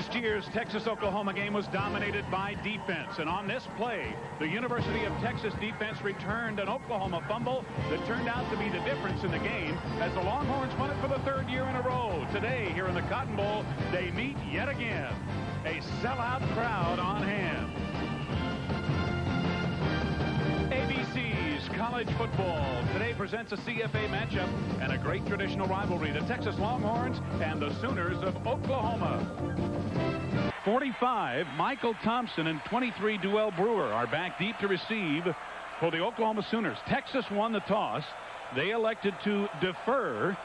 Last year's Texas-Oklahoma game was dominated by defense, and on this play, the University of Texas defense returned an Oklahoma fumble that turned out to be the difference in the game as the Longhorns won it for the third year in a row. Today, here in the Cotton Bowl, they meet yet again. A sellout crowd on hand. ABC's college football today presents a CFA matchup and a great traditional rivalry, the Texas Longhorns and the Sooners of Oklahoma. 45, Michael Thompson, and 23, Duell Brewer are back deep to receive for the Oklahoma Sooners. Texas won the toss. They elected to defer,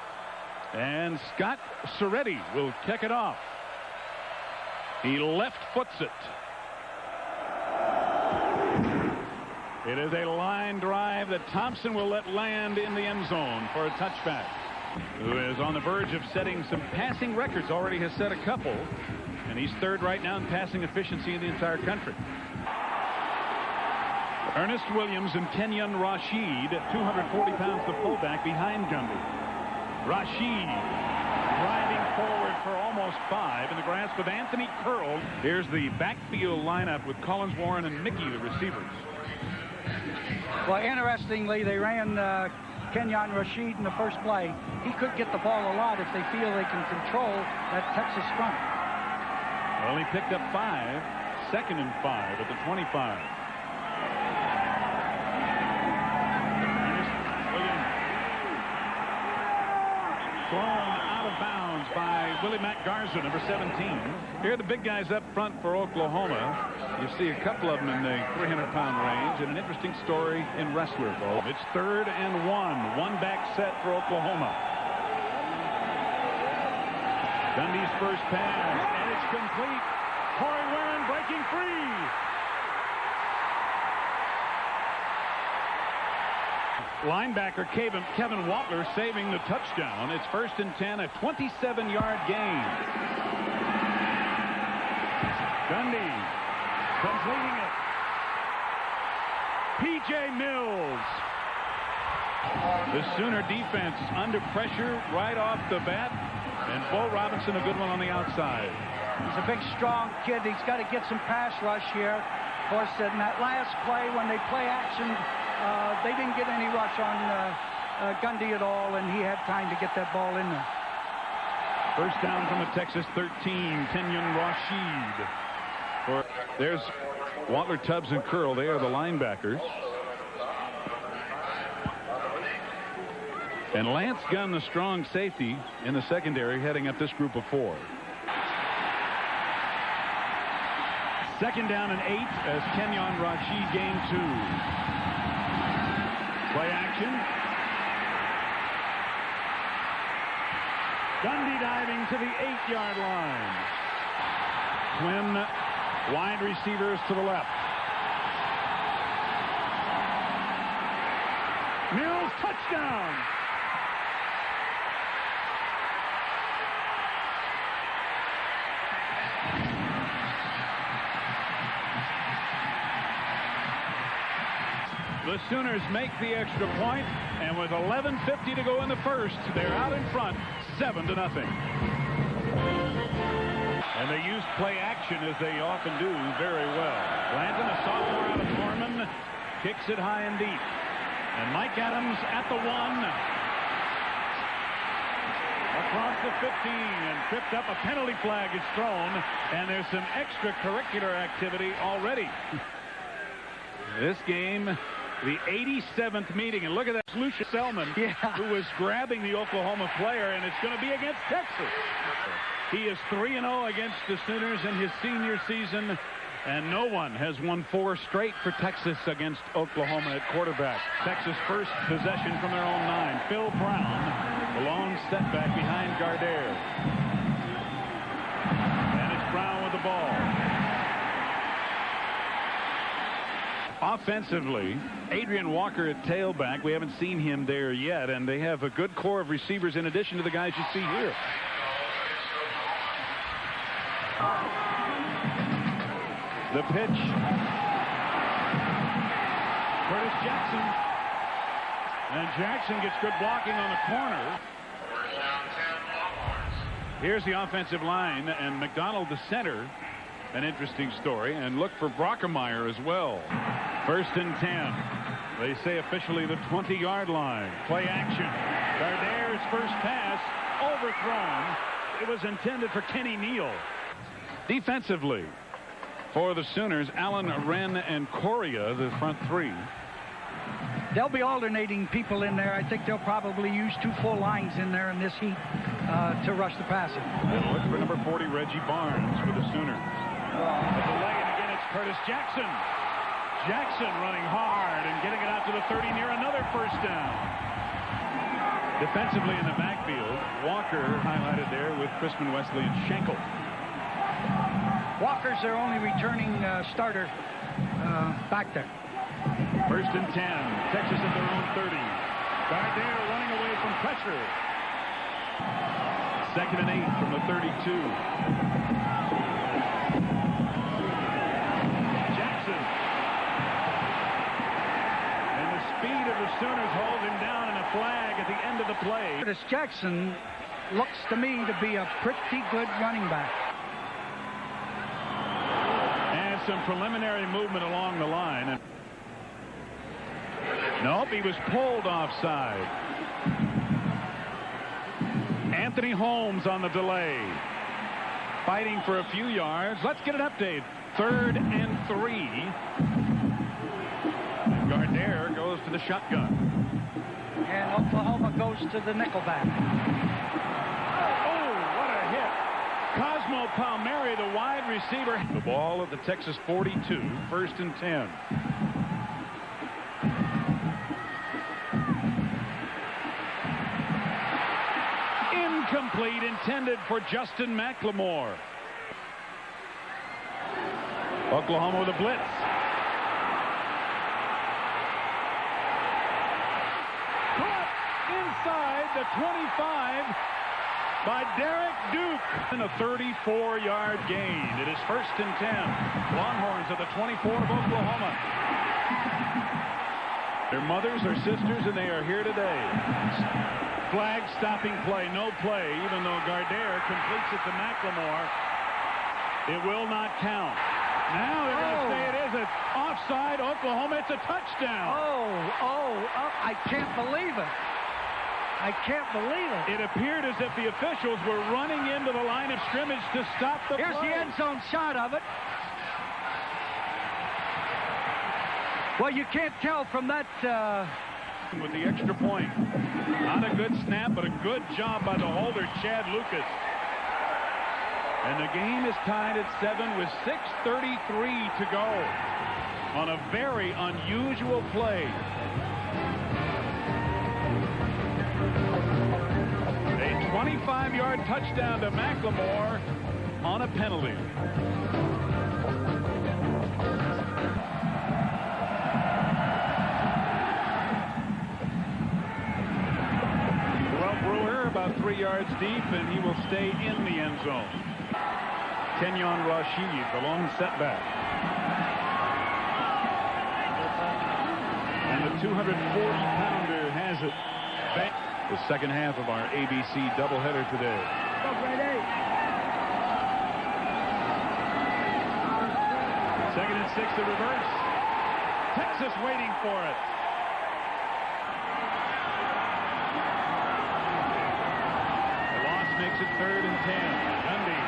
and Scott Soretti will kick it off. He left foots it. It is a line drive that Thompson will let land in the end zone for a touchback. Who is on the verge of setting some passing records, already has set a couple, and he's third right now in passing efficiency in the entire country. Ernest Williams and Kenyon Rashid, 240 pounds, the fullback behind Gundy. Rashid driving forward for almost 5 in the grasp of Anthony Curl. Here's the backfield lineup with Collins, Warren, and Mickey, the receivers. Well, interestingly, they ran Kenyon Rashid in the first play. He could get the ball a lot if they feel they can control that Texas front. Well, he picked up 5, second and 5 at the 25. Thrown out of bounds by Willie Mack Garza, number 17. Here are the big guys up front for Oklahoma. You see a couple of them in the 300-pound range, and an interesting story in wrestler ball. It's 3rd and 1 back set for Oklahoma. Gundy's first pass, and it's complete. Corey Warren breaking free. Linebacker Kevin Watler saving the touchdown. It's 1st and 10, a 27-yard gain. Gundy completing it. P.J. Mills. The Sooner defense under pressure right off the bat. And Bo Robinson, a good one on the outside. He's a big, strong kid. He's got to get some pass rush here. Of course, in that last play, when they play action, they didn't get any rush on Gundy at all, and he had time to get that ball in there. First down from the Texas 13, Kenyon Rashid. There's Watler, Tubbs, and Curl. They are the linebackers. And Lance Gunn, the strong safety in the secondary, heading up this group of 4. Second down and 8 as Kenyon Rashid gained 2. Play action. Gundy diving to the 8-yard line. Twin wide receivers to the left. Mills, touchdown. The Sooners make the extra point, and with 11:50 to go in the first, they're out in front, 7-0. And they use play action, as they often do, very well. Blanton, a sophomore out of Norman, kicks it high and deep. And Mike Adams at the 1. Across the 15, and tripped up. A penalty flag is thrown, and there's some extracurricular activity already. This game, the 87th meeting, and look at that, Lucius Selman, who was grabbing the Oklahoma player, and it's going to be against Texas. He is 3-0 against the Sooners in his senior season, and no one has won 4 straight for Texas against Oklahoma at quarterback. Texas first possession from their own 9. Phil Brown, the long setback behind Gardere. And it's Brown with the ball. Offensively, Adrian Walker at tailback. We haven't seen him there yet, and they have a good core of receivers in addition to the guys you see here. The pitch. Curtis Jackson. And Jackson gets good blocking on the corner. Here's the offensive line, and McDonald the center. An interesting story, and look for Brockermeyer as well. 1st and 10. They say officially the 20-yard line. Play action. Gardaire's first pass overthrown. It was intended for Kenny Neal. Defensively, for the Sooners, Allen, Wren, and Correa, the front three. They'll be alternating people in there. I think they'll probably use 2 full lines in there in this heat to rush the passer. And look for number 40, Reggie Barnes, for the Sooners. A delay, and again, it's Curtis Jackson. Jackson running hard and getting it out to the 30 near another first down. Defensively in the backfield, Walker highlighted there with Crispin, Wesley, and Schenkel. Walker's their only returning starter back there. 1st and 10. Texas at their own 30. Gardair running away from pressure. 2nd and 8 from the 32. Jackson. And the speed of the Sooners hold him down, and a flag at the end of the play. Curtis Jackson looks to me to be a pretty good running back. And some preliminary movement along the line. Nope, he was pulled offside. Anthony Holmes on the delay. Fighting for a few yards. Let's get an update. 3rd and 3. And Gardair goes to the shotgun. And Oklahoma goes to the nickelback. Oh, what a hit. Cosmo Palmieri, the wide receiver. The ball at the Texas 42. 1st and 10. Incomplete, intended for Justin McLemore. Oklahoma with a blitz. Caught inside the 25 by Derek Duke. And a 34-yard gain. It is 1st and 10. Longhorns at the 24 of Oklahoma. Their mothers are sisters, and they are here today. Flag stopping play, no play, even though Gardair completes it to McLemore. It will not count. Now they're going to say it is an offside. Oklahoma, it's a touchdown. Oh, I can't believe it. I can't believe it. It appeared as if the officials were running into the line of scrimmage to stop the play. Here's the end zone shot of it. Well, you can't tell from that. With the extra point. Not a good snap, but a good job by the holder, Chad Lucas. And the game is tied at 7 with 6:33 to go on a very unusual play. A 25-yard touchdown to McLemore on a penalty. About 3 yards deep, and he will stay in the end zone. Kenyon Rashid, the long setback. And the 240-pounder has it. The second half of our ABC doubleheader today. 2nd and 6 to reverse. Texas waiting for it. Makes it 3rd and 10. Gundy.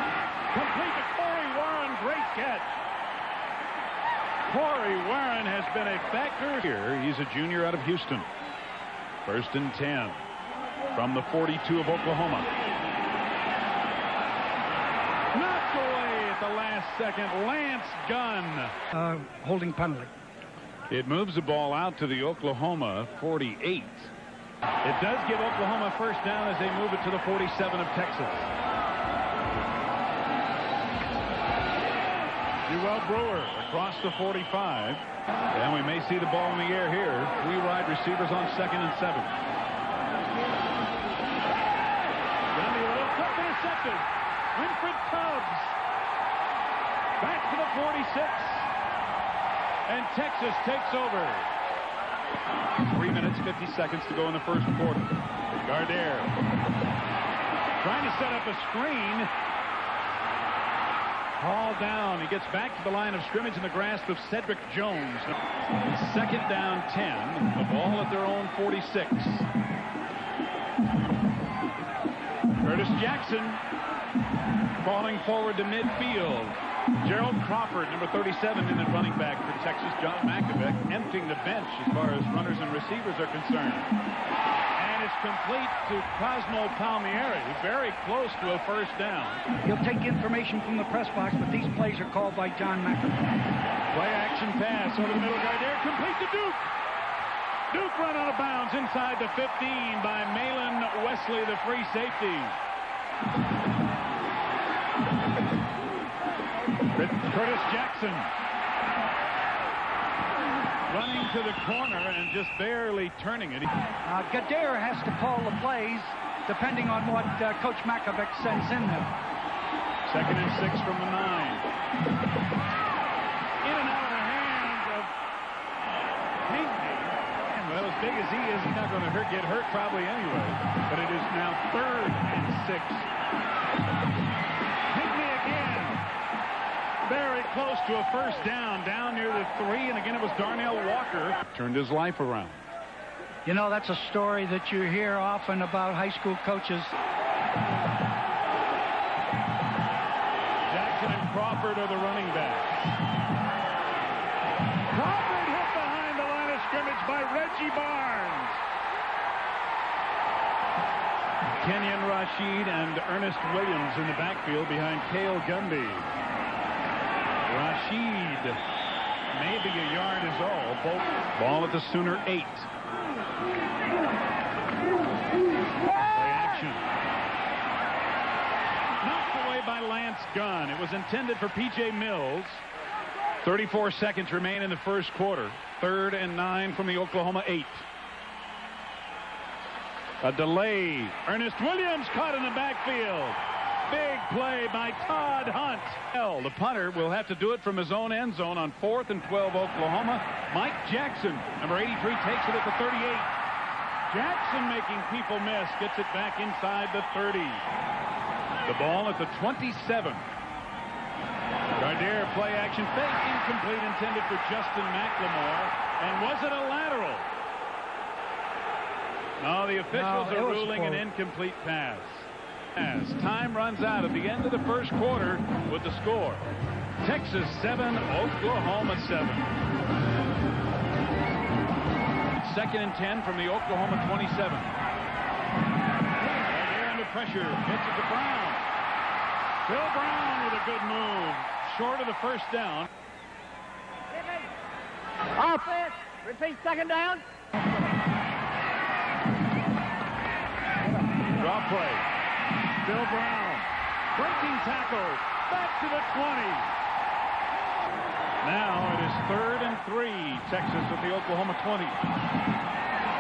Complete to Corey Warren. Great catch. Corey Warren has been a factor here. He's a junior out of Houston. 1st and 10 from the 42 of Oklahoma. Knocked away at the last second. Lance Gunn. Holding penalty. It moves the ball out to the Oklahoma 48. It does give Oklahoma first down as they move it to the 47 of Texas. Jewel Brewer across the 45. And we may see the ball in the air here. 3 wide receivers on 2nd and 7. Gundy a little quick, intercepted. Winfred Tubbs. Back to the 46. And Texas takes over. 3 minutes, 50 seconds to go in the first quarter. Gardair. Trying to set up a screen. Ball down. He gets back to the line of scrimmage in the grasp of Cedric Jones. Second down 10. The ball at their own 46. Curtis Jackson falling forward to midfield. Gerald Crawford, number 37, in at running back for Texas. John McAvick emptying the bench as far as runners and receivers are concerned. And it's complete to Cosmo Palmieri, very close to a first down. He'll take information from the press box, but these plays are called by John McAvick. Play action pass over the middle guy there, complete to Duke. Duke run out of bounds inside the 15 by Malin Wesley, the free safety. Curtis Jackson running to the corner and just barely turning it. Gadare has to call the plays depending on what Coach McAvick sends in them. Second and 6 from the 9. In and out of the hands of Pinckney. Well, as big as he is, he's not going to get hurt probably anyway. But it is now third and 6. Pinckney again. Very close to a first down near the 3, and again it was Darnell Walker. Turned his life around. You know, that's a story that you hear often about high school coaches. Jackson and Crawford are the running backs. Crawford hit behind the line of scrimmage by Reggie Barnes. Kenyon Rashid and Ernest Williams in the backfield behind Cale Gundy. Rashid, maybe a yard is all. Ball at the Sooner 8. Play action. Knocked away by Lance Gunn. It was intended for P.J. Mills. 34 seconds remain in the first quarter. 3rd and 9 from the Oklahoma 8. A delay. Ernest Williams caught in the backfield. Big play by Todd Hunt. The punter will have to do it from his own end zone on 4th and 12 Oklahoma. Mike Jackson, number 83, takes it at the 38. Jackson making people miss. Gets it back inside the 30. The ball at the 27. Gardere play action fake incomplete intended for Justin McLemore. And was it a lateral? No, the officials are ruling an incomplete pass. As time runs out at the end of the first quarter with the score. Texas 7, Oklahoma 7. 2nd and 10 from the Oklahoma 27. They're under pressure. Gets it to Brown. Phil Brown with a good move. Short of the first down. Offense. Repeat, second down. Draw play. Phil Brown, breaking tackle, back to the 20. Now it is 3rd and 3, Texas at the Oklahoma 20.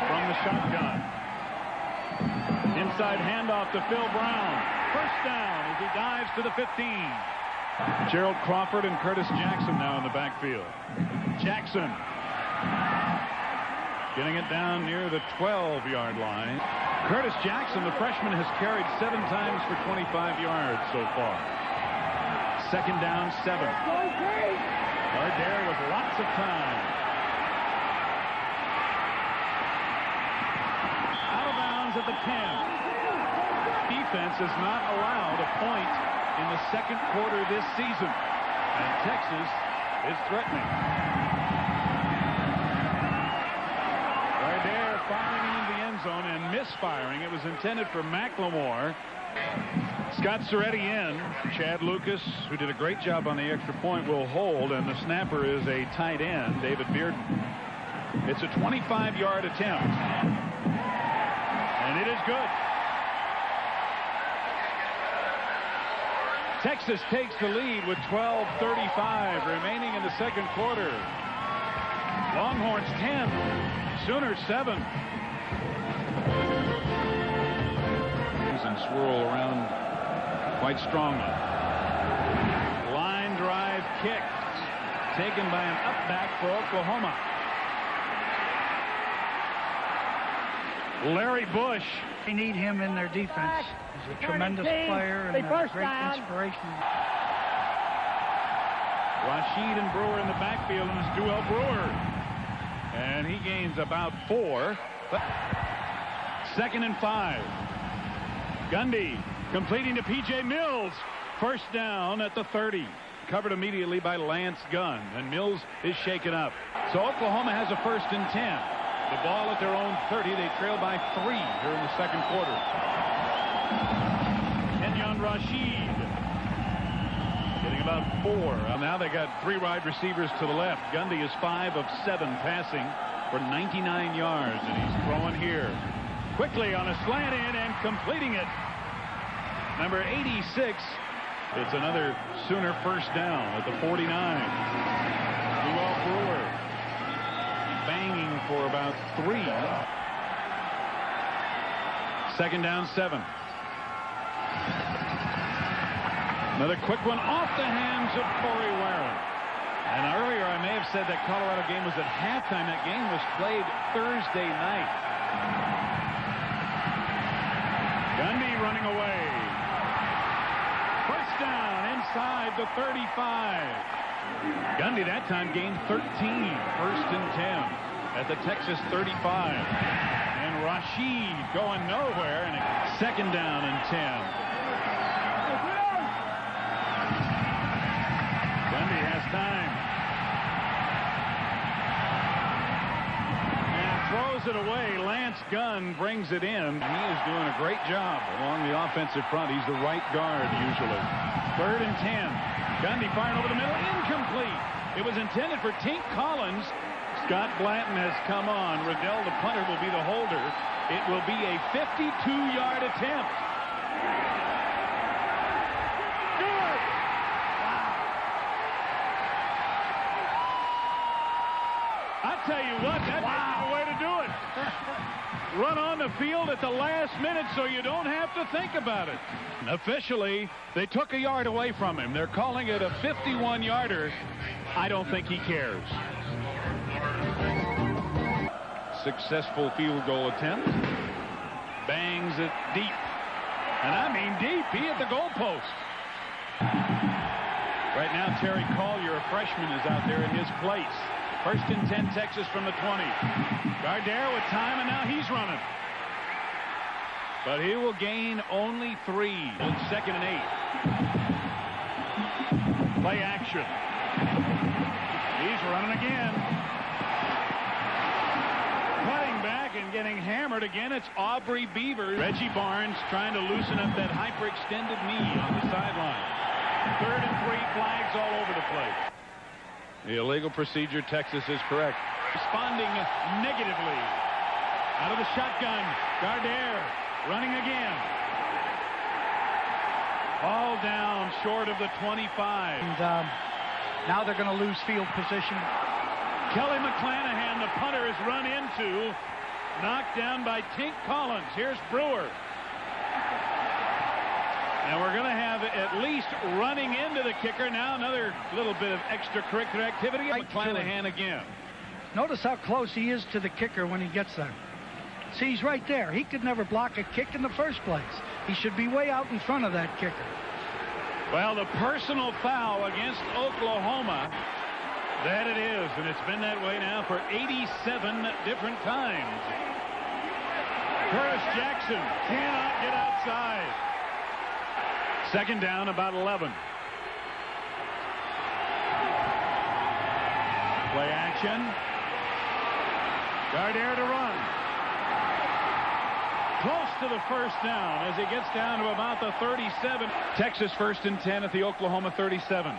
From the shotgun. Inside handoff to Phil Brown. First down as he dives to the 15. Gerald Crawford and Curtis Jackson now in the backfield. Jackson getting it down near the 12-yard line. Curtis Jackson, the freshman, has carried 7 times for 25 yards so far. 2nd down 7. Gardere with lots of time. Out of bounds at the 10. Defense has not allowed a point in the second quarter this season. And Texas is threatening. Gardere firing into the end zone and misfiring. It was intended for McLemore. Scott Soretti in. Chad Lucas, who did a great job on the extra point, will hold, and the snapper is a tight end, David Bearden. It's a 25-yard attempt. And it is good. Texas takes the lead with 12:35 remaining in the second quarter. Longhorns 10, Sooners 7. And swirl around quite strongly. Line drive kick taken by an up back for Oklahoma. Larry Bush. They need him in their defense. He's a tremendous player and a great inspiration. Rashid and Brewer in the backfield, and it's Duell Brewer. And he gains about 4. 2nd and 5. Gundy completing to P.J. Mills. First down at the 30. Covered immediately by Lance Gunn, and Mills is shaken up. So Oklahoma has a 1st and 10. The ball at their own 30. They trail by 3 here in the second quarter. Kenyon Rashid getting about 4. Now they got 3 wide receivers to the left. Gundy is 5 of 7 passing for 99 yards, and he's throwing here. Quickly on a slant in and completing it. Number 86. It's another Sooner first down at the 49. Duell Brewer banging for about 3. 2nd down 7. Another quick one off the hands of Corey Warren. And earlier I may have said that Colorado game was at halftime. That game was played Thursday night. Gundy running away. First down inside the 35. Gundy that time gained 13. 1st and 10 at the Texas 35. And Rashid going nowhere, and 2nd down and 10. Gundy has time. And throws it away. Lance Gunn brings it in. He is doing a great job along the offensive front. He's the right guard usually. 3rd and 10. Gundy firing over the middle. Incomplete. It was intended for Tink Collins. Scott Blanton has come on. Riddell, the punter, will be the holder. It will be a 52-yard attempt. Good! Wow. I tell you what, that might be the way to do it. Run on the field at the last minute so you don't have to think about it. Officially, they took a yard away from him. They're calling it a 51-yarder. I don't think he cares. Successful field goal attempt. Bangs it deep. And I mean deep. He hit the goalpost. Right now, Terry Collier, a freshman, is out there in his place. 1st and 10 Texas from the 20. Gardere with time, and now he's running. But he will gain only 3 on 2nd and 8. Play action. He's running again. Cutting back and getting hammered again. It's Aubrey Beavers. Reggie Barnes trying to loosen up that hyperextended knee on the sideline. 3rd and 3, flags all over the place. The illegal procedure, Texas is correct. Responding negatively. Out of the shotgun. Gardere running again. All down short of the 25. And now they're going to lose field position. Kelly McClanahan, the punter, is run into. Knocked down by Tink Collins. Here's Brewer. And we're going to have at least running into the kicker. Now another little bit of extracurricular activity. Right, McClanahan again. Notice how close he is to the kicker when he gets there. See, he's right there. He could never block a kick in the first place. He should be way out in front of that kicker. Well, the personal foul against Oklahoma, that it is. And it's been that way now for 87 different times. Curtis Jackson cannot get outside. 2nd down, about 11. Play action. Gardere to run. Close to the first down as he gets down to about the 37. Texas 1st and 10 at the Oklahoma 37.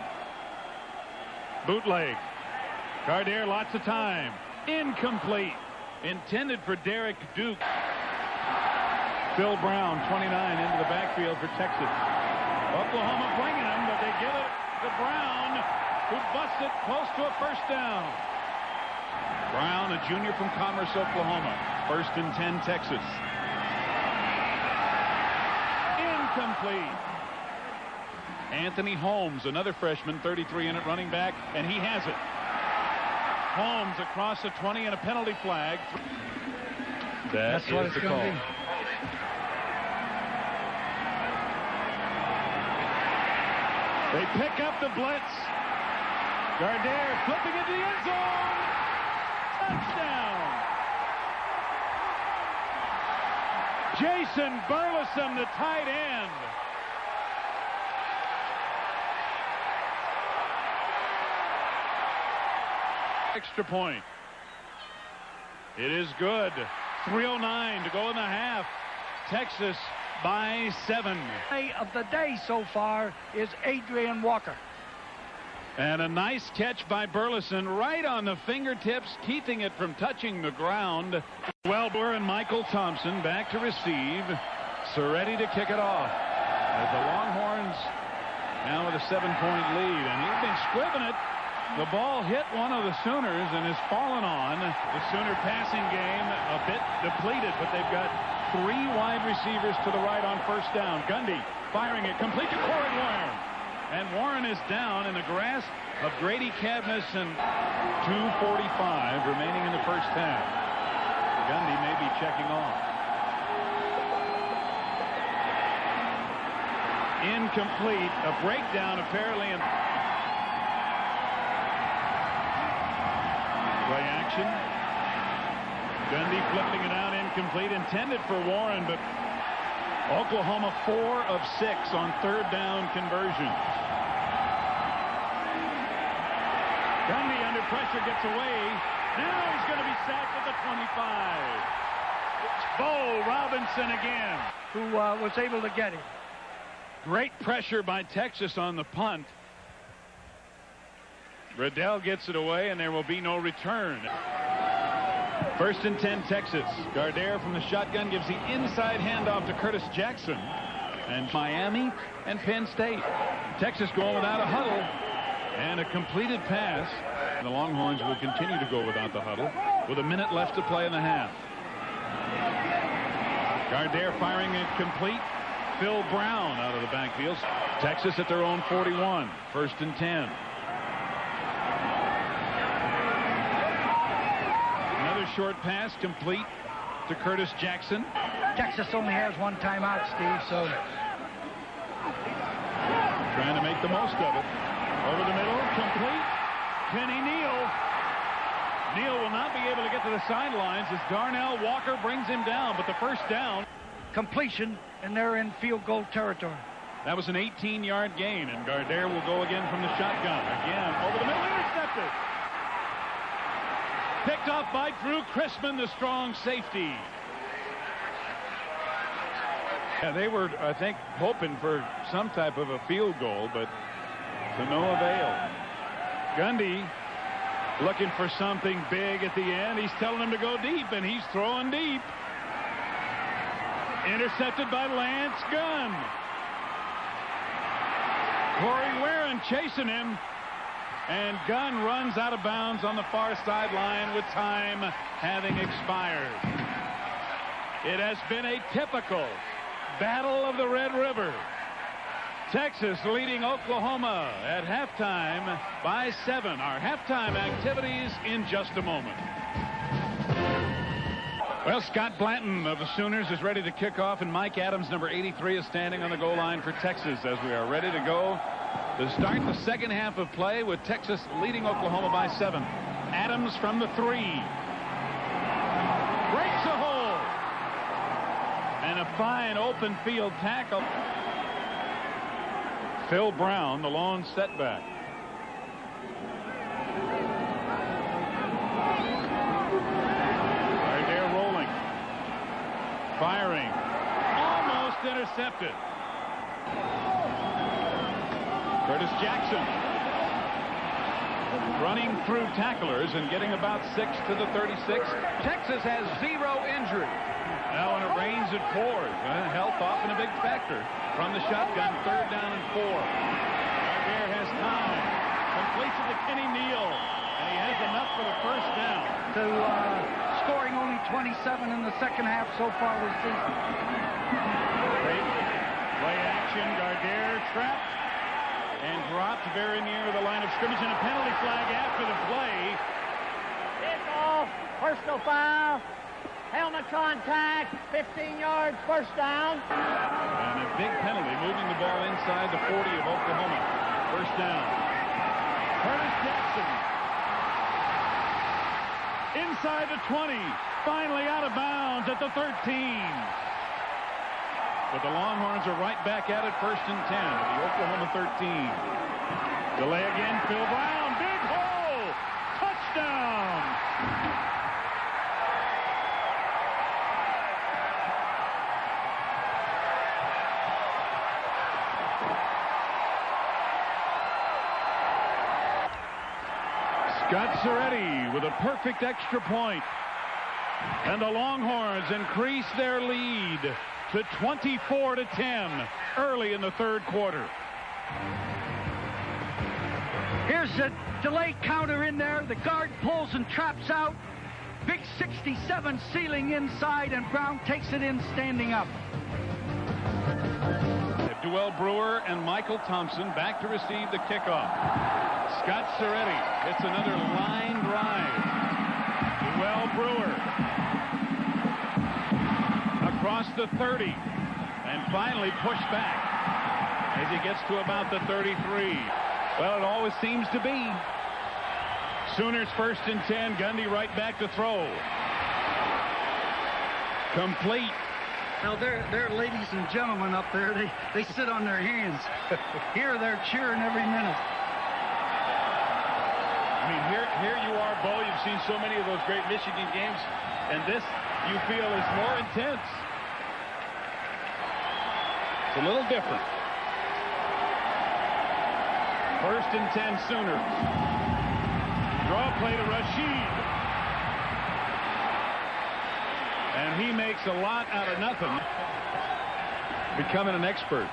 Bootleg. Gardere, lots of time. Incomplete. Intended for Derek Duke. Phil Brown, 29, into the backfield for Texas. Oklahoma bringing him, but they give it to Brown, who busts it close to a first down. Brown, a junior from Commerce, Oklahoma. 1st and 10, Texas. Incomplete. Anthony Holmes, another freshman, 33 in at running back, and he has it. Holmes across the 20 and a penalty flag. That's what it's going to be. They pick up the blitz. Gardere flipping into the end zone. Touchdown. Jason Burleson, the tight end. Extra point. It is good. 3:09 to go in the half. Texas by 7. Play of the day so far is Adrian Walker. And a nice catch by Burleson right on the fingertips, keeping it from touching the ground. Welber and Michael Thompson back to receive. So ready to kick it off. As the Longhorns now with a 7-point lead. And he's been squibbing it. The ball hit one of the Sooners and has fallen on. The Sooner passing game a bit depleted, but they've got 3 wide receivers to the right on first down. Gundy firing it complete to Corey Warren. And Warren is down in the grasp of Grady Cavness, and 2:45 remaining in the first half. Gundy may be checking off. Incomplete. A breakdown apparently in play action. Gundy flipping it out, incomplete, intended for Warren, but Oklahoma 4 of 6 on third down conversion. Gundy under pressure gets away. Now he's going to be sacked at the 25. Bo Robinson again. Who was able to get him. Great pressure by Texas on the punt. Riddell gets it away, and there will be no return. First and 10, Texas. Gardere from the shotgun gives the inside handoff to Curtis Jackson. And Miami and Penn State. Texas going without a huddle. And a completed pass. The Longhorns will continue to go without the huddle with a minute left to play in the half. Gardere firing it complete. Phil Brown out of the backfield. Texas at their own 41. First and 10. Short pass complete to Curtis Jackson. Texas only has 1 timeout, Steve, so trying to make the most of it. Over the middle, complete. Kenny Neal. Neal will not be able to get to the sidelines as Darnell Walker brings him down, but the first down. Completion, and they're in field goal territory. That was an 18-yard gain, and Gardere will go again from the shotgun. Again, over the middle, intercepted. Picked off by Drew Chrisman, the strong safety. Yeah, they were, I think, hoping for some type of a field goal, but to no avail. Gundy looking for something big at the end. He's telling him to go deep, and he's throwing deep. Intercepted by Lance Gunn. Corey Warren chasing him. And Gunn runs out of bounds on the far sideline with time having expired. It has been a typical battle of the Red River. Texas leading Oklahoma at halftime by 7. Our halftime activities in just a moment. Well, Scott Blanton of the Sooners is ready to kick off, and Mike Adams, number 83, is standing on the goal line for Texas as we are ready to go to start the second half of play with Texas leading Oklahoma by 7. Adams from the 3. Breaks a hole. And a fine open field tackle. Phil Brown, the lone setback. Gardere rolling. Firing. Almost intercepted. Curtis Jackson running through tacklers and getting about 6 to the 36. Texas has 0 injury. Now in a range at 4. Health often a big factor. From the shotgun, third down and 4. Gardere has time. Completes it to Kenny Neal. And he has enough for the first down. To scoring only 27 in the second half so far this season. Play action. Gardere trapped. And dropped very near the line of scrimmage, and a penalty flag after the play. It's off. Personal foul. Helmet contact. 15 yards. First down. And a big penalty, moving the ball inside the 40 of Oklahoma. First down. Curtis Jackson. Inside the 20. Finally out of bounds at the 13. But the Longhorns are right back at it, 1st and 10 at the Oklahoma 13. Delay again, Phil Brown, big hole, touchdown. Scott Serretti with a perfect extra point. And the Longhorns increase their lead to 24-10 early in the 3rd quarter. Here's the delay counter in there. The guard pulls and traps out. Big 67 ceiling inside, and Brown takes it in standing up. Duell Brewer and Michael Thompson back to receive the kickoff. Scott Serretti hits another line drive. Duell Brewer across the 30 and finally pushed back as he gets to about the 33. Well, it always seems to be. Sooners 1st and 10. Gundy right back to throw. Complete. Now, they're ladies and gentlemen up there. They sit on their hands. Here, they're cheering every minute. I mean, here you are, Bo. You've seen so many of those great Michigan games, and this, you feel, is more intense. It's a little different. 1st and 10 Sooners. Draw play to Rashid. And he makes a lot out of nothing. Becoming an expert.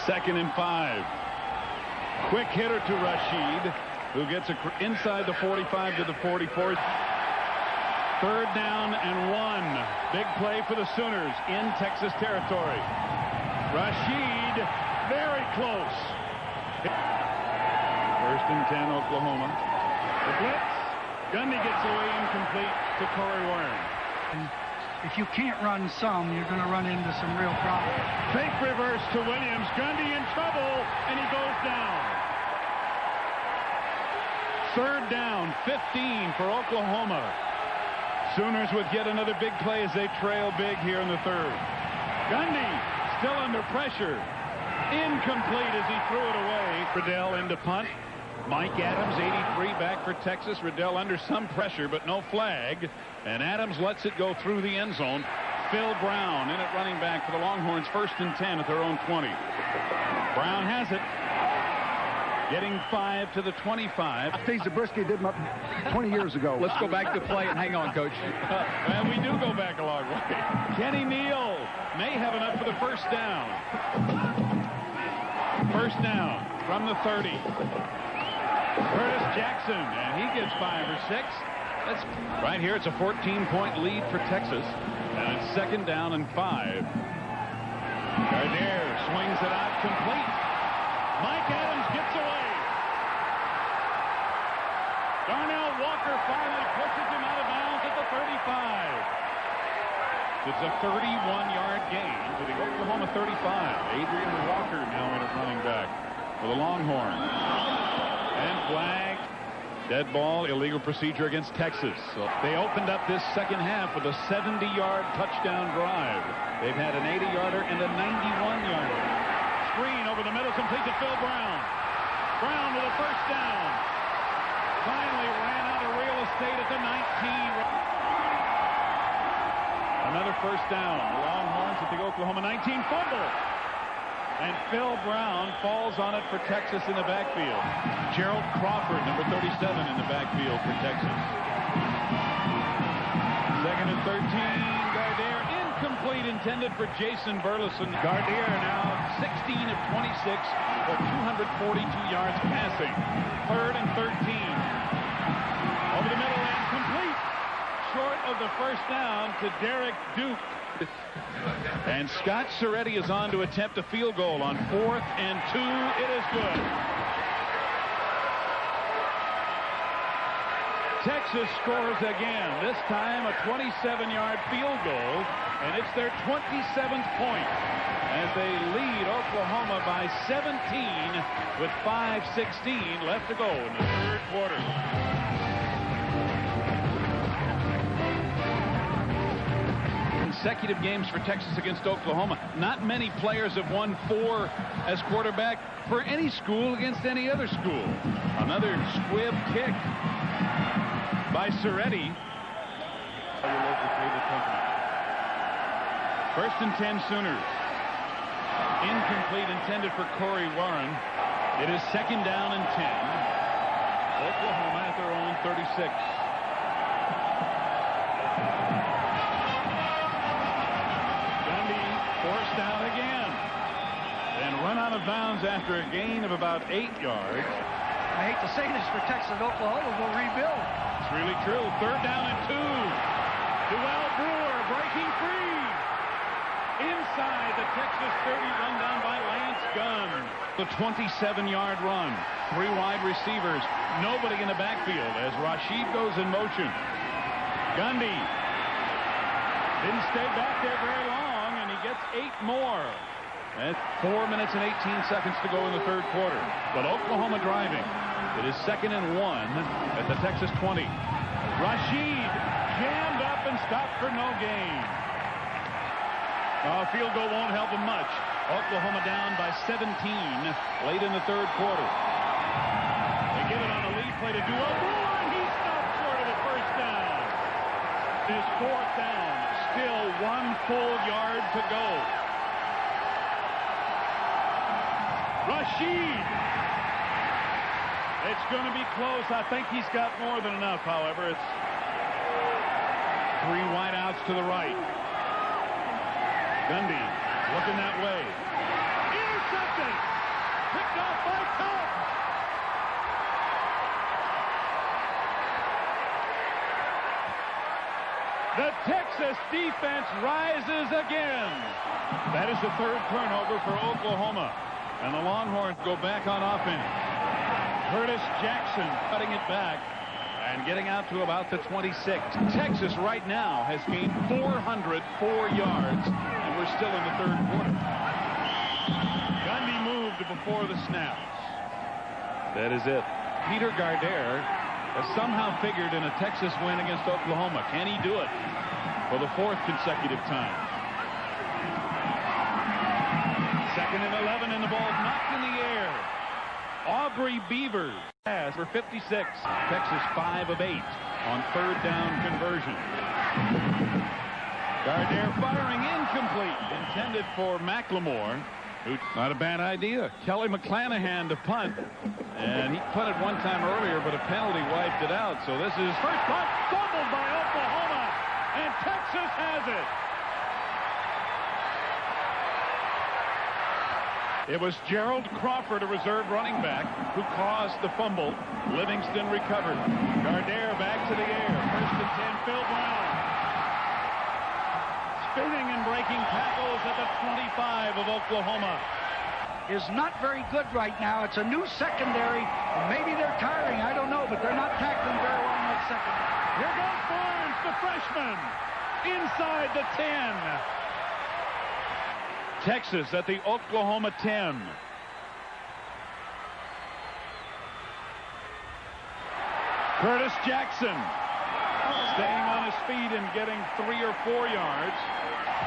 2nd and 5. Quick hitter to Rashid, who gets inside the 45 to the 44. 3rd down and 1. Big play for the Sooners in Texas territory. Rashid, very close. 1st and 10, Oklahoma. The blitz. Gundy gets away incomplete to Corey Warren. And if you can't run some, you're going to run into some real problems. Fake reverse to Williams. Gundy in trouble, and he goes down. 3rd down, 15 for Oklahoma. Sooners with yet another big play as they trail big here in the 3rd. Gundy still under pressure. Incomplete as he threw it away. Riddell into punt. Mike Adams, 83, back for Texas. Riddell under some pressure, but no flag. And Adams lets it go through the end zone. Phil Brown in at running back for the Longhorns, 1st and 10 at their own 20. Brown has it. Getting 5 to the 25. Steve Zabriskie did 20 years ago. Let's go back to play and hang on, Coach. Well, we do go back a long way. Kenny Neal may have enough for the 1st down. 1st down from the 30. Curtis Jackson, and he gets 5 or 6. That's right here. It's a 14-point lead for Texas, and it's 2nd down and 5. Gardner swings it out complete. Mike Adams gets away. Darnell Walker finally pushes him out of bounds at the 35. It's a 31-yard gain to the Oklahoma 35. Adrian Walker now in at running back for the Longhorns. And flag. Dead ball, illegal procedure against Texas. So they opened up this 2nd half with a 70-yard touchdown drive. They've had an 80-yarder and a 91-yarder. Screen over the middle, complete to Phil Brown. Brown with a 1st down. Finally ran out of real estate at the 19. Another 1st down. The Longhorns at the Oklahoma 19 fumble. And Phil Brown falls on it for Texas in the backfield. Gerald Crawford, number 37, in the backfield for Texas. 2nd and 13. Gardner incomplete, intended for Jason Burleson. Gardner now 16 of 26 for 242 yards passing. 3rd and 13. Over the middle and complete. Short of the 1st down to Derek Duke. And Scott Serretti is on to attempt a field goal on 4th and 2. It is good. Texas scores again, this time a 27-yard field goal, and it's their 27th point. And they lead Oklahoma by 17 with 5:16 left to go in the third quarter. Consecutive games for Texas against Oklahoma. Not many players have won 4 as quarterback for any school against any other school. Another squib kick by Soretti. First and 10 Sooners. Incomplete, intended for Corey Warren. It is second down and 10. Oklahoma at their own 36. Gundy forced out again and run out of bounds after a gain of about 8 yards. I hate to say this for Texas. Oklahoma will rebuild. It's really true. Third down and 2. Duell Brewer breaking free. Inside the Texas 30, run down by Lance Gunn. The 27-yard run. 3 wide receivers. Nobody in the backfield as Rashid goes in motion. Gundy didn't stay back there very long, and he gets 8 more. At 4 minutes and 18 seconds to go in the third quarter. But Oklahoma driving. It is second and 1 at the Texas 20. Rashid jammed up and stopped for no gain. Field goal won't help him much. Oklahoma down by 17 late in the third quarter. They give it on a lead play to Duell Brewer, and he stopped short of the first down. His fourth down. Still 1 full yard to go. Rashid. It's going to be close. I think he's got more than enough, however. It's 3 wideouts to the right. Gundy looking that way. Intercepted. Picked off by Tubbs. The Texas defense rises again. That is the third turnover for Oklahoma. And the Longhorns go back on offense. Curtis Jackson cutting it back and getting out to about the 26. Texas right now has gained 404 yards, and we're still in the third quarter. Gundy moved before the snaps. That is it. Peter Gardere has somehow figured in a Texas win against Oklahoma. Can he do it for the 4th consecutive time? Second and 11, and the ball's knocked in the air. Aubrey Beavers pass for 56. Texas 5 of 8 on third down conversion. Gardere firing incomplete. Intended for McLemore. Not a bad idea. Kelly McClanahan to punt. And he punted one time earlier, but a penalty wiped it out. So this is first punt fumbled by Oklahoma. And Texas has it. It was Gerald Crawford, a reserve running back, who caused the fumble. Livingston recovered. Gardere back to the air. First and 10, Phil Brown. Spinning and breaking tackles at the 25 of Oklahoma. Is not very good right now. It's a new secondary. Maybe they're tiring. I don't know, but they're not tackling very well in that secondary. Here goes Barnes, the freshman. Inside the 10. Texas at the Oklahoma 10. Curtis Jackson staying on his feet and getting 3 or 4 yards.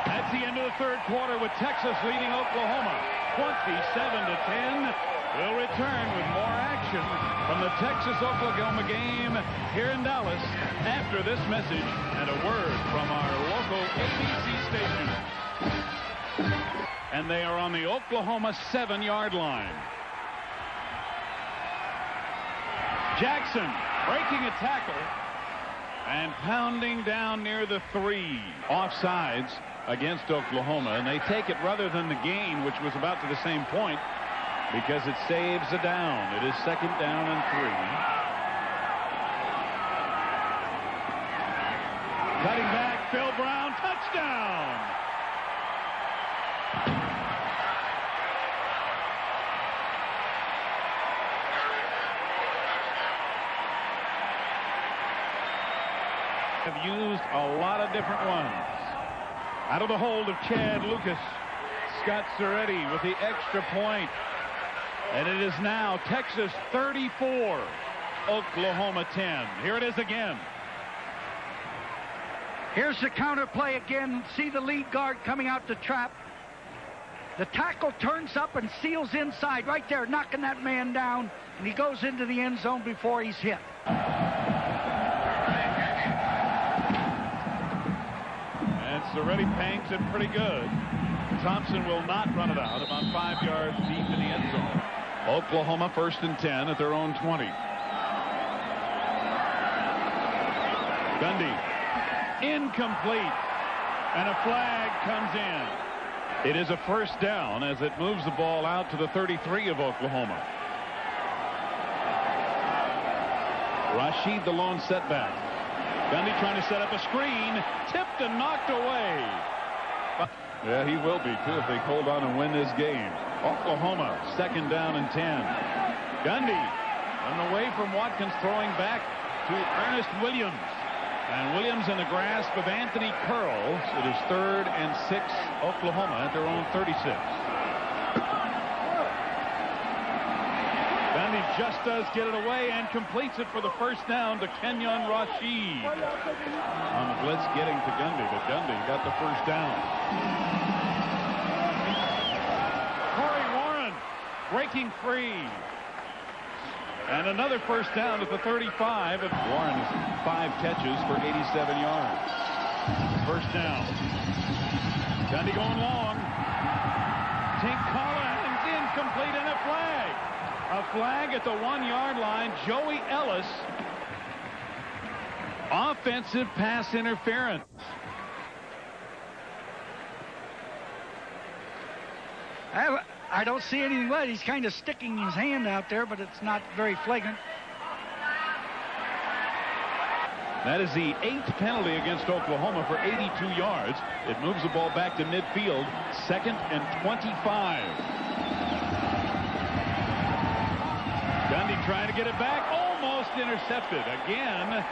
That's the end of the third quarter with Texas leading Oklahoma 27-10. We'll return with more action from the Texas-Oklahoma game here in Dallas after this message and a word from our local ABC station. And they are on the Oklahoma 7-yard line. Jackson breaking a tackle and pounding down near the 3. Offsides against Oklahoma, and they take it rather than the gain, which was about to the same point, because it saves a down. It is second down and 3. Cutting back, Phil Brown, touchdown. have used a lot of different ones. Out of the hold of Chad Lucas. Scott Soretti with the extra point. And it is now Texas 34, Oklahoma 10. Here it is again. Here's the counter play again. See the lead guard coming out to trap. The tackle turns up and seals inside right there, knocking that man down. And he goes into the end zone before he's hit. And Soretti pangs it pretty good. Thompson will not run it out, about 5 yards deep in the end zone. Oklahoma 1st and 10 at their own 20. Gundy, incomplete, and a flag comes in. It is a first down as it moves the ball out to the 33 of Oklahoma. Rashid the lone setback. Gundy trying to set up a screen, tipped and knocked away. Yeah, he will be, too, if they hold on and win this game. Oklahoma, 2nd down and 10. Gundy, and away from Watkins, throwing back to Ernest Williams. And Williams in the grasp of Anthony Curls. It is 3rd and 6, Oklahoma at their own 36. Gundy just does get it away and completes it for the first down to Kenyon Rashid. On the blitz getting to Gundy, but Gundy got the first down. Breaking free. And another first down at the 35. Warren has 5 catches for 87 yards. First down. Gundy going long. Tink Collins incomplete and a flag. A flag at the 1-yard line. Joey Ellis. Offensive pass interference. I don't see anything wet. He's kind of sticking his hand out there, but it's not very flagrant. That is the 8th penalty against Oklahoma for 82 yards. It moves the ball back to midfield. 2nd and 25. Gundy trying to get it back. Almost intercepted. Again.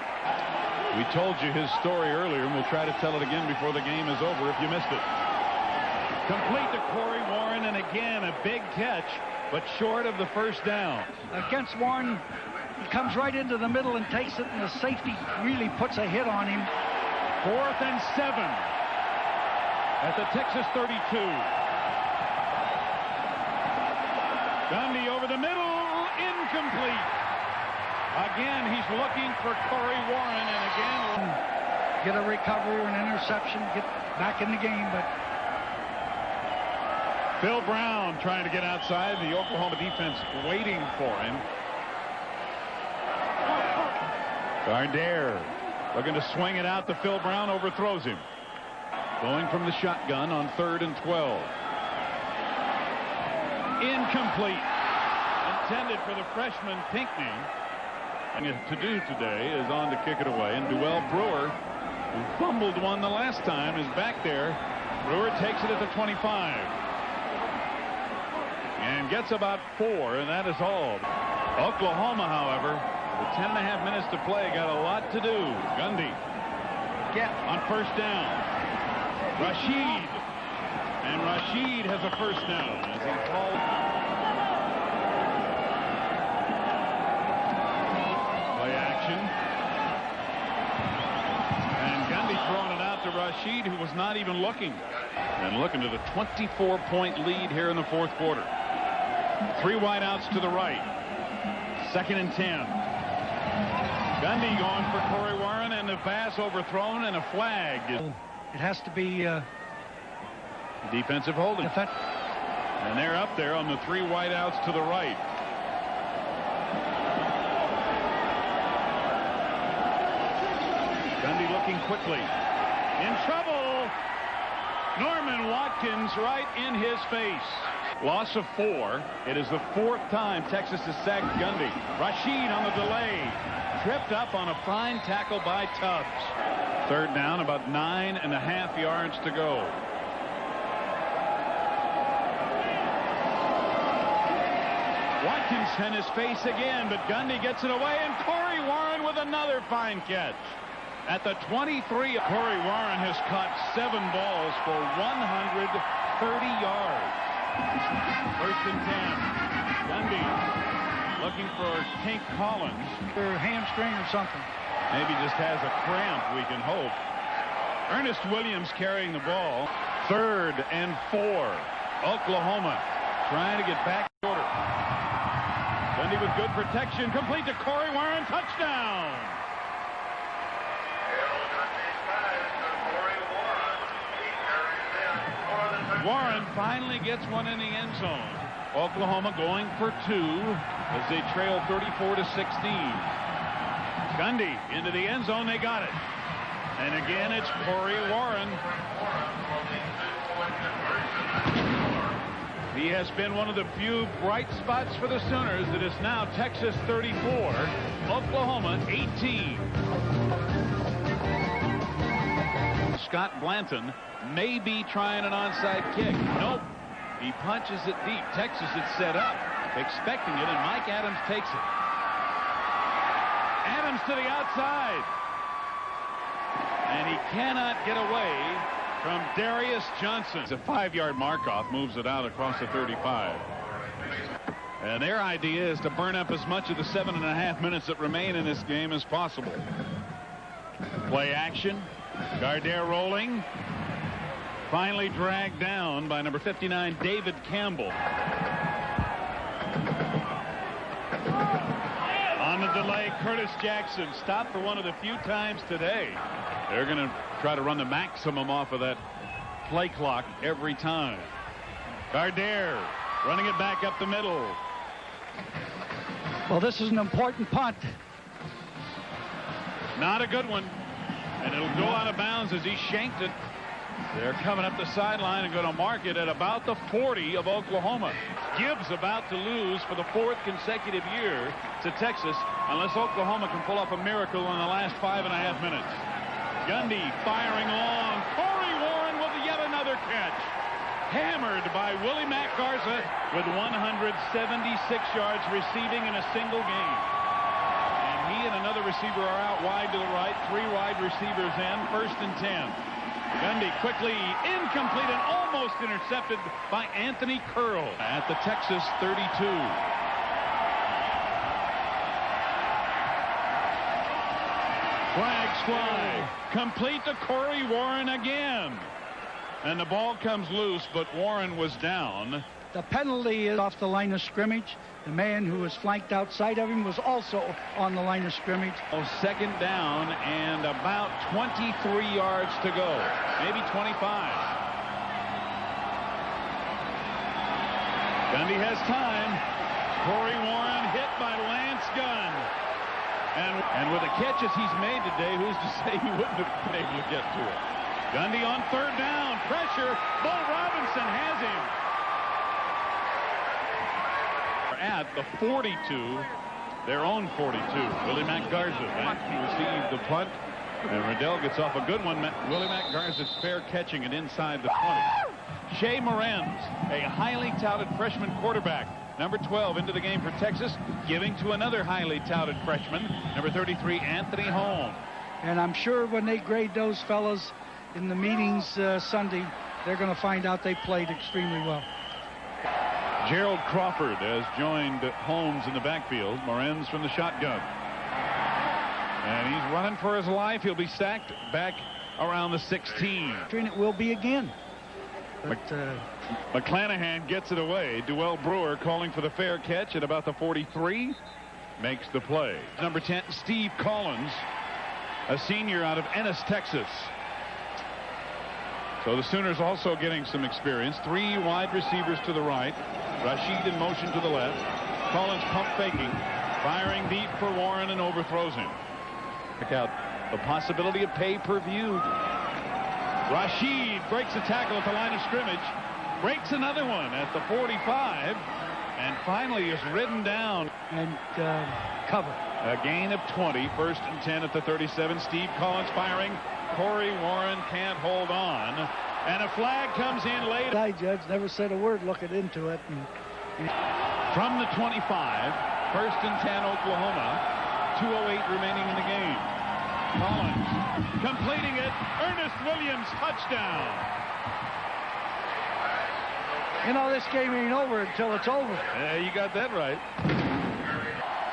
We told you his story earlier, and we'll try to tell it again before the game is over if you missed it. Complete to Corey Warren, and again a big catch, but short of the first down. Against Warren, he comes right into the middle and takes it, and the safety really puts a hit on him. 4th and 7 at the Texas 32. Gundy over the middle, incomplete. Again, he's looking for Corey Warren, and again get a recovery or an interception, get back in the game, but Phil Brown trying to get outside. The Oklahoma defense waiting for him. Gardere looking to swing it out to Phil Brown. Overthrows him. Going from the shotgun on 3rd and 12. Incomplete. Intended for the freshman Pinckney. To do today is on to kick it away. And Duell Brewer, who fumbled one the last time, is back there. Brewer takes it at the 25. And gets about 4, and that is all. Oklahoma, however, with 10.5 minutes to play, got a lot to do. Gundy on first down. Rashid. And Rashid has a first down as he called. Play action. And Gundy throwing it out to Rashid, who was not even looking. And looking at a 24-point lead here in the 4th quarter. 3 wideouts to the right. 2nd and 10. Gundy going for Corey Warren, and the pass overthrown, and a flag. it has to be defensive holding. And they're up there on the 3 wideouts to the right. Gundy looking quickly. In trouble. Norman Watkins right in his face. Loss of 4. It is the 4th time Texas has sacked Gundy. Rashid on the delay. Tripped up on a fine tackle by Tubbs. 3rd down, about 9.5 yards to go. Watkins in his face again, but Gundy gets it away, and Corey Warren with another fine catch. At the 23, Corey Warren has caught 7 balls for 130 yards. First and 10. Gundy looking for Tank Collins. Or hamstring or something. Maybe just has a cramp, we can hope. Ernest Williams carrying the ball. 3rd and 4. Oklahoma trying to get back shorter. Gundy with good protection. Complete to Corey Warren. Touchdown. Warren finally gets one in the end zone. Oklahoma going for 2 as they trail 34-16. Gundy into the end zone. They got it. And again, it's Corey Warren. He has been one of the few bright spots for the Sooners. It is now Texas 34, Oklahoma 18. Scott Blanton may be trying an onside kick. Nope. He punches it deep. Texas is set up, expecting it, and Mike Adams takes it. Adams to the outside. And he cannot get away from Darius Johnson. It's a 5-yard mark-off, moves it out across the 35. And their idea is to burn up as much of the 7.5 minutes that remain in this game as possible. Play action. Gardere rolling. Finally dragged down by number 59, David Campbell. On the delay, Curtis Jackson stopped for one of the few times today. They're going to try to run the maximum off of that play clock every time. Gardere running it back up the middle. Well, this is an important punt. Not a good one. And it'll go out of bounds as he shanked it. They're coming up the sideline and going to mark it at about the 40 of Oklahoma. Gibbs about to lose for the 4th consecutive year to Texas unless Oklahoma can pull off a miracle in the last 5.5 minutes. Gundy firing long. Corey Warren with yet another catch. Hammered by Willie Mack Garza with 176 yards receiving in a single game. And he and another receiver are out wide to the right. 3 wide receivers in. 1st and 10. Gundy quickly incomplete and almost intercepted by Anthony Curl at the Texas 32. Flags fly. Complete to Corey Warren again. And the ball comes loose, but Warren was down. The penalty is off the line of scrimmage. The man who was flanked outside of him was also on the line of scrimmage. 2nd down and about 23 yards to go. Maybe 25. Gundy has time. Corey Warren hit by Lance Gunn. And with the catches he's made today, who's to say he wouldn't have been able to get to it? Gundy on 3rd down. Pressure. Bo Robinson has him. At the 42, their own 42. Willie Mack Garza received the punt, and Riddell gets off a good one. Willie Mack Garza's fair catching it inside the 20. Shea Morenz, a highly touted freshman quarterback, number 12 into the game for Texas, giving to another highly touted freshman, number 33, Anthony Holmes. And I'm sure when they grade those fellas in the meetings Sunday, they're going to find out they played extremely well. Gerald Crawford has joined Holmes in the backfield. Morenz from the shotgun. And he's running for his life. He'll be sacked back around the 16. It will be again. But, McClanahan gets it away. Duell Brewer calling for the fair catch at about the 43. Makes the play. Number 10, Steve Collins, a senior out of Ennis, Texas. So the Sooners also getting some experience. 3 wide receivers to the right. Rashid in motion to the left. Collins pump faking. Firing deep for Warren and overthrows him. Check out the possibility of pay-per-view. Rashid breaks a tackle at the line of scrimmage. Breaks another one at the 45. And finally is ridden down. And cover. A gain of 20. 1st and 10 at the 37. Steve Collins firing. Corey Warren can't hold on. And a flag comes in late. I judge never said a word looking into it. From the 25, 1st and 10 Oklahoma. 2:08 remaining in the game. Collins completing it. Ernest Williams touchdown. You know, this game ain't over until it's over. Yeah, you got that right.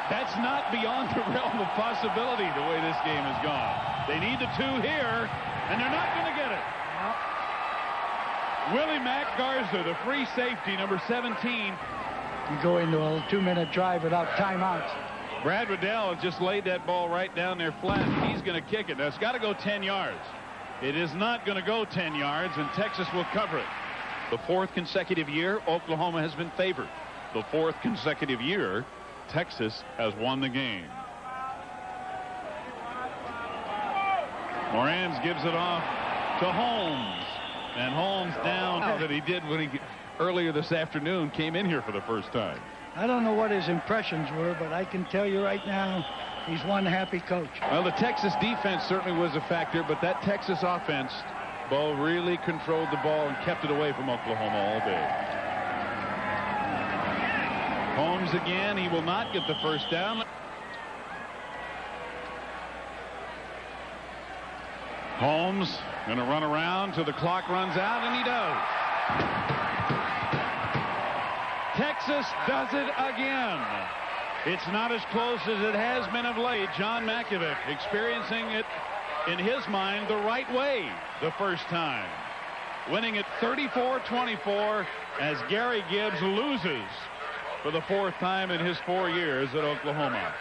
That's not beyond the realm of possibility the way this game has gone. They need the 2 here, and they're not going to get it. Willie Mack Garza, the free safety, number 17. You go into a 2-minute drive without timeouts. Brad Riddell has just laid that ball right down there flat. He's going to kick it. Now, it's got to go 10 yards. It is not going to go 10 yards, and Texas will cover it. The 4th consecutive year, Oklahoma has been favored. The 4th consecutive year, Texas has won the game. Morans gives it off to Holmes. And Holmes down that he did when he earlier this afternoon came in here for the first time. I don't know what his impressions were, but I can tell you right now, he's one happy coach. Well, the Texas defense certainly was a factor, but that Texas offense, Bo, really controlled the ball and kept it away from Oklahoma all day. Holmes again. He will not get the first down. Holmes going to run around till the clock runs out, and he does. Texas does it again. It's not as close as it has been of late. John Makovic experiencing it in his mind the right way the first time. Winning it 34-24 as Gary Gibbs loses for the 4th time in his 4 years at Oklahoma.